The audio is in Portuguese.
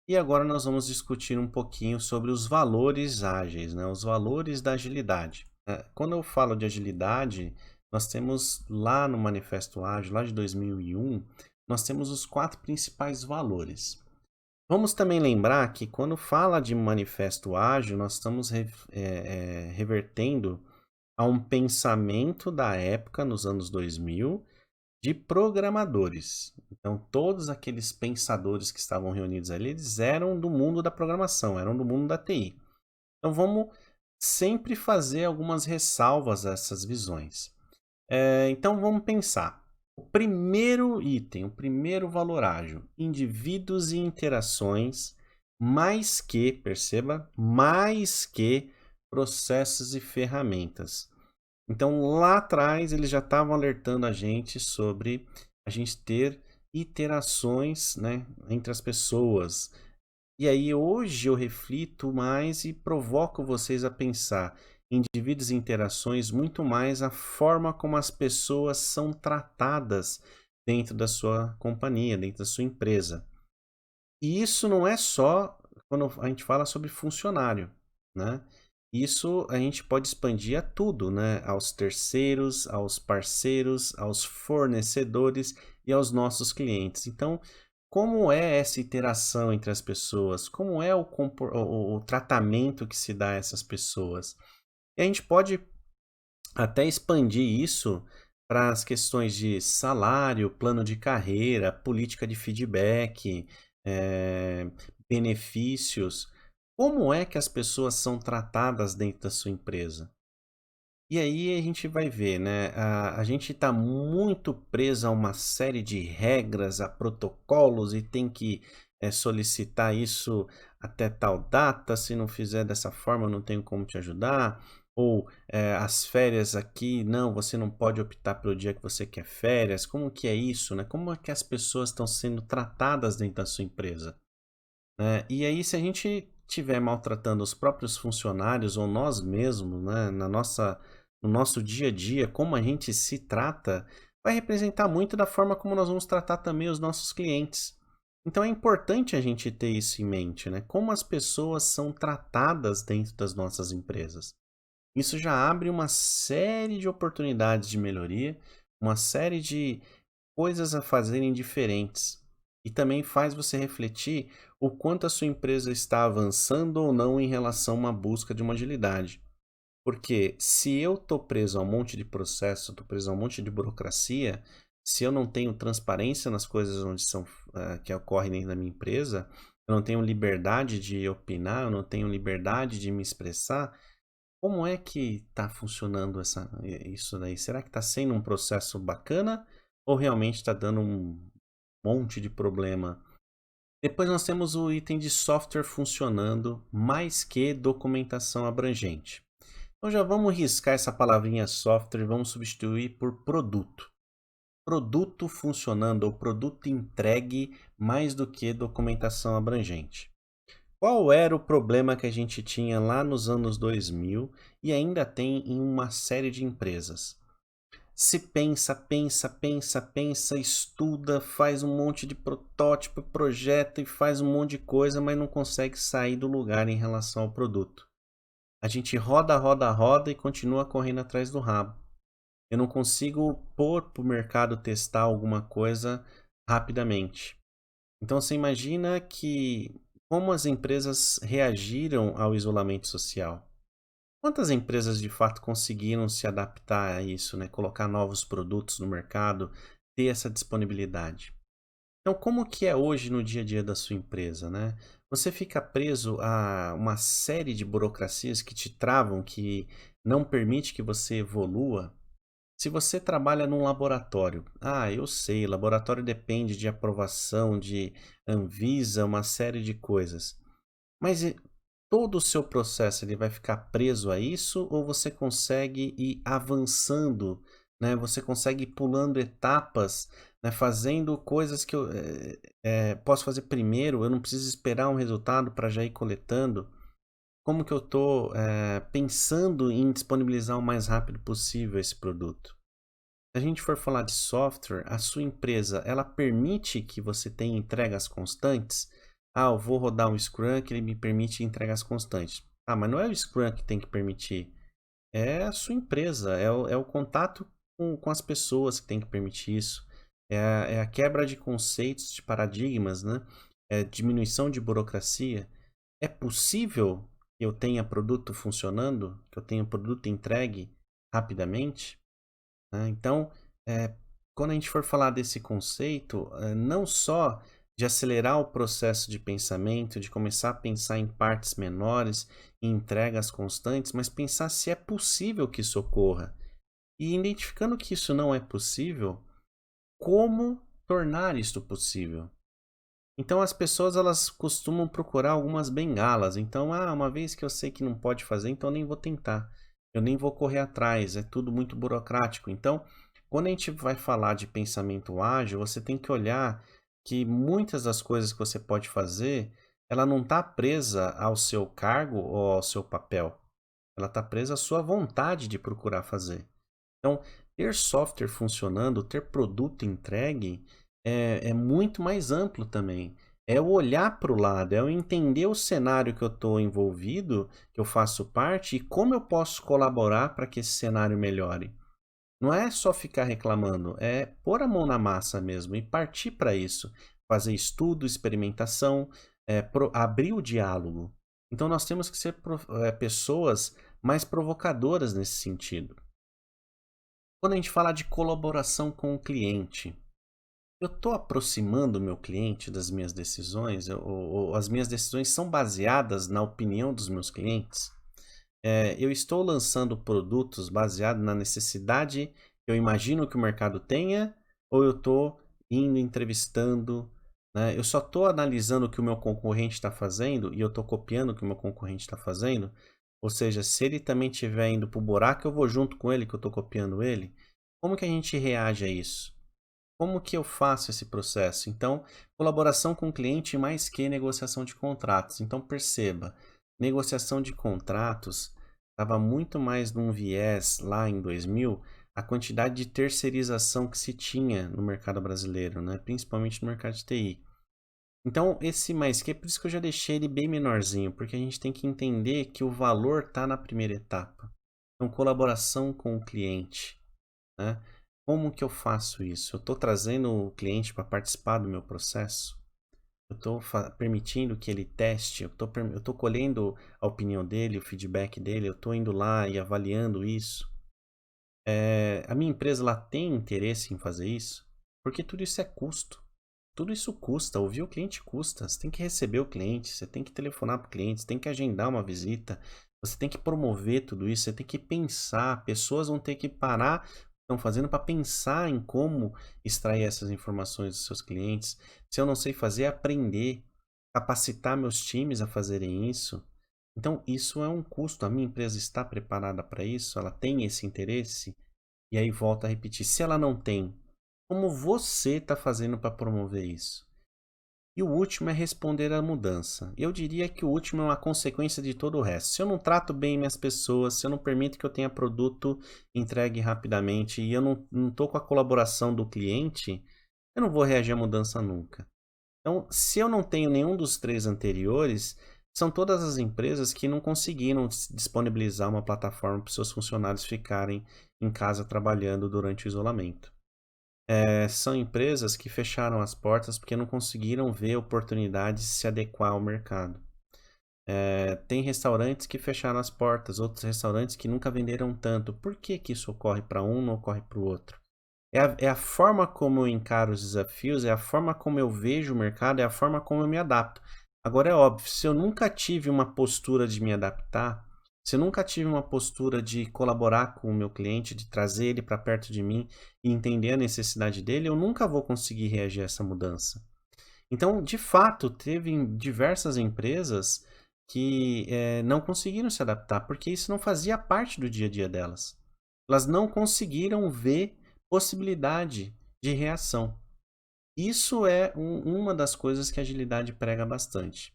E agora nós vamos discutir um pouquinho sobre os valores ágeis, né? Os valores da agilidade. Quando eu falo de agilidade, nós temos lá no Manifesto Ágil, lá de 2001, nós temos os 4 principais valores. Vamos também lembrar que quando fala de Manifesto Ágil, nós estamos revertendo a um pensamento da época, nos anos 2000, de programadores. Então, todos aqueles pensadores que estavam reunidos ali, eles eram do mundo da programação, eram do mundo da TI. Então, vamos sempre fazer algumas ressalvas a essas visões. Então, vamos pensar. O primeiro item, o primeiro valor ágil, indivíduos e interações, mais que, perceba, mais que processos e ferramentas. Então, lá atrás, eles já estavam alertando a gente sobre a gente ter iterações, né, entre as pessoas. E aí, hoje eu reflito mais e provoco vocês a pensar em indivíduos e interações muito mais a forma como as pessoas são tratadas dentro da sua companhia, dentro da sua empresa. E isso não é só quando a gente fala sobre funcionário, né? Isso a gente pode expandir a tudo, né? Aos terceiros, aos parceiros, aos fornecedores e aos nossos clientes. Então, como é essa interação entre as pessoas? Como é o tratamento que se dá a essas pessoas? E a gente pode até expandir isso para as questões de salário, plano de carreira, política de feedback, eh, benefícios. Como é que as pessoas são tratadas dentro da sua empresa? E aí a gente vai ver, né? A gente está muito preso a uma série de regras, a protocolos e tem que solicitar isso até tal data. Se não fizer dessa forma, eu não tenho como te ajudar. Ou as férias aqui, não, você não pode optar pelo dia que você quer férias. Como que é isso, né? Como é que as pessoas estão sendo tratadas dentro da sua empresa? Né? E aí, se a gente estiver maltratando os próprios funcionários ou nós mesmos, né, no nosso dia a dia, como a gente se trata, vai representar muito da forma como nós vamos tratar também os nossos clientes. Então é importante a gente ter isso em mente, né? Como as pessoas são tratadas dentro das nossas empresas. Isso já abre uma série de oportunidades de melhoria, uma série de coisas a fazerem diferentes. E também faz você refletir o quanto a sua empresa está avançando ou não em relação a uma busca de uma agilidade. Porque se eu estou preso a um monte de processo, estou preso a um monte de burocracia, se eu não tenho transparência nas coisas que ocorrem dentro da minha empresa, eu não tenho liberdade de opinar, eu não tenho liberdade de me expressar, como é que está funcionando isso daí? Será que está sendo um processo bacana ou realmente está dando um monte de problema? Depois nós temos o item de software funcionando, mais que documentação abrangente. Então já vamos riscar essa palavrinha software e vamos substituir por produto. Produto funcionando ou produto entregue mais do que documentação abrangente. Qual era o problema que a gente tinha lá nos anos 2000 e ainda tem em uma série de empresas? Se pensa, estuda, faz um monte de protótipo, projeta e faz um monte de coisa, mas não consegue sair do lugar em relação ao produto. A gente roda e continua correndo atrás do rabo. Eu não consigo pôr para o mercado testar alguma coisa rapidamente. Então você imagina que como as empresas reagiram ao isolamento social. Quantas empresas de fato conseguiram se adaptar a isso, né? Colocar novos produtos no mercado, ter essa disponibilidade? Então, como que é hoje no dia a dia da sua empresa, né? Você fica preso a uma série de burocracias que te travam, que não permite que você evolua? Se você trabalha num laboratório, eu sei, laboratório depende de aprovação de Anvisa, uma série de coisas. Mas todo o seu processo ele vai ficar preso a isso ou você consegue ir avançando, né? Você consegue ir pulando etapas, né? Fazendo coisas que eu posso fazer primeiro, eu não preciso esperar um resultado para já ir coletando. Como que eu estou pensando em disponibilizar o mais rápido possível esse produto? Se a gente for falar de software, a sua empresa, ela permite que você tenha entregas constantes? Ah, eu vou rodar um Scrum que ele me permite entregas constantes. Ah, mas não é o Scrum que tem que permitir. É a sua empresa, é o contato com as pessoas que tem que permitir isso. É a quebra de conceitos, de paradigmas, né? É diminuição de burocracia. É possível que eu tenha produto funcionando, que eu tenha produto entregue rapidamente? Né? Então, é, quando a gente for falar desse conceito, não só de acelerar o processo de pensamento, de começar a pensar em partes menores, em entregas constantes, mas pensar se é possível que isso ocorra. E identificando que isso não é possível, como tornar isto possível? Então as pessoas elas costumam procurar algumas bengalas. Então, uma vez que eu sei que não pode fazer, então eu nem vou tentar. Eu nem vou correr atrás, é tudo muito burocrático. Então, quando a gente vai falar de pensamento ágil, você tem que olhar que muitas das coisas que você pode fazer, ela não está presa ao seu cargo ou ao seu papel. Ela está presa à sua vontade de procurar fazer. Então, ter software funcionando, ter produto entregue, é muito mais amplo também. É o olhar para o lado, é o entender o cenário que eu estou envolvido, que eu faço parte, e como eu posso colaborar para que esse cenário melhore. Não é só ficar reclamando, é pôr a mão na massa mesmo e partir para isso. Fazer estudo, experimentação, abrir o diálogo. Então nós temos que ser pessoas mais provocadoras nesse sentido. Quando a gente fala de colaboração com o cliente, eu estou aproximando o meu cliente das minhas decisões, ou as minhas decisões são baseadas na opinião dos meus clientes? Eu estou lançando produtos baseados na necessidade que eu imagino que o mercado tenha, ou eu estou indo entrevistando, né? Eu só estou analisando o que o meu concorrente está fazendo e eu estou copiando o que o meu concorrente está fazendo? Ou seja, se ele também estiver indo para o buraco, eu vou junto com ele, que eu estou copiando ele? Como que a gente reage a isso? Como que eu faço esse processo? Então, colaboração com o cliente mais que negociação de contratos. Então, perceba, negociação de contratos estava muito mais num viés lá em 2000, a quantidade de terceirização que se tinha no mercado brasileiro, né? Principalmente no mercado de TI. Então, esse mais que, por isso que eu já deixei ele bem menorzinho, porque a gente tem que entender que o valor está na primeira etapa. Então, colaboração com o cliente, né? Como que eu faço isso? Eu estou trazendo o cliente para participar do meu processo? Eu estou permitindo que ele teste? Eu estou colhendo a opinião dele, o feedback dele? Eu estou indo lá e avaliando isso? A minha empresa lá tem interesse em fazer isso? Porque tudo isso é custo. Tudo isso custa. Ouvir o cliente custa. Você tem que receber o cliente, você tem que telefonar para o cliente, você tem que agendar uma visita, você tem que promover tudo isso, você tem que pensar. Pessoas vão ter que parar estão fazendo para pensar em como extrair essas informações dos seus clientes. Se eu não sei fazer, aprender, capacitar meus times a fazerem isso. Então, isso é um custo. A minha empresa está preparada para isso? Ela tem esse interesse? E aí volta a repetir. Se ela não tem, como você está fazendo para promover isso? E o último é responder à mudança. Eu diria que o último é uma consequência de todo o resto. Se eu não trato bem minhas pessoas, se eu não permito que eu tenha produto entregue rapidamente e eu não estou com a colaboração do cliente, eu não vou reagir à mudança nunca. Então, se eu não tenho nenhum dos três anteriores, são todas as empresas que não conseguiram disponibilizar uma plataforma para os seus funcionários ficarem em casa trabalhando durante o isolamento. São empresas que fecharam as portas porque não conseguiram ver oportunidades de se adequar ao mercado. Tem restaurantes que fecharam as portas, outros restaurantes que nunca venderam tanto. Por que que isso ocorre para um, não ocorre para o outro? É a forma como eu encaro os desafios, é a forma como eu vejo o mercado, é a forma como eu me adapto. Agora é óbvio, se eu nunca tive uma postura de me adaptar, se eu nunca tive uma postura de colaborar com o meu cliente, de trazer ele para perto de mim e entender a necessidade dele, eu nunca vou conseguir reagir a essa mudança. Então, de fato, teve diversas empresas que não conseguiram se adaptar, porque isso não fazia parte do dia a dia delas. Elas não conseguiram ver possibilidade de reação. Isso é uma das coisas que a agilidade prega bastante.